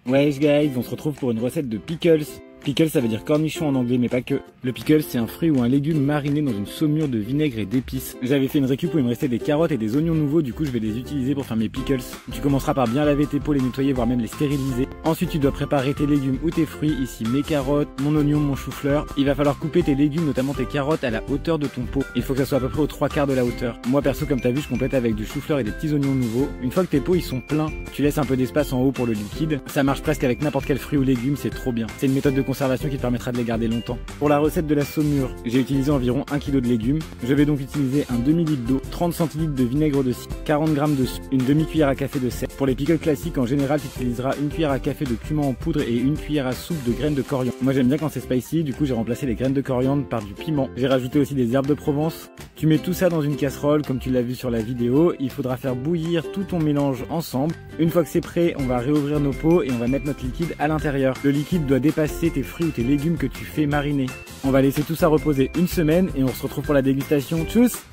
Ouais guys, on se retrouve pour une recette de pickles. Pickles ça veut dire cornichon en anglais mais pas que. Le pickle c'est un fruit ou un légume mariné dans une saumure de vinaigre et d'épices. J'avais fait une récup où il me restait des carottes et des oignons nouveaux, du coup je vais les utiliser pour faire mes pickles. Tu commenceras par bien laver tes pots, les nettoyer, voire même les stériliser. Ensuite tu dois préparer tes légumes ou tes fruits, ici mes carottes, mon oignon, mon chou-fleur. Il va falloir couper tes légumes, notamment tes carottes, à la hauteur de ton pot. Il faut que ça soit à peu près aux 3/4 de la hauteur. Moi perso comme t'as vu je complète avec du chou-fleur et des petits oignons nouveaux. Une fois que tes pots ils sont pleins, tu laisses un peu d'espace en haut pour le liquide. Ça marche presque avec n'importe quel fruit ou légume, c'est trop bien. C'est une méthode de conservation qui te permettra de les garder longtemps. Pour la recette de la saumure, j'ai utilisé environ 1 kg de légumes. Je vais donc utiliser un demi-litre d'eau, 30 centilitres de vinaigre de cidre, 40 g de sucre, une demi-cuillère à café de sel. Pour les pickles classiques, en général, tu utiliseras une cuillère à café de cumin en poudre et une cuillère à soupe de graines de coriandre. Moi j'aime bien quand c'est spicy, du coup j'ai remplacé les graines de coriandre par du piment. J'ai rajouté aussi des herbes de Provence. Tu mets tout ça dans une casserole comme tu l'as vu sur la vidéo. Il faudra faire bouillir tout ton mélange ensemble. Une fois que c'est prêt, on va réouvrir nos pots et on va mettre notre liquide à l'intérieur. Le liquide doit dépasser tes fruits ou tes légumes que tu fais mariner. On va laisser tout ça reposer une semaine et on se retrouve pour la dégustation. Tchuss!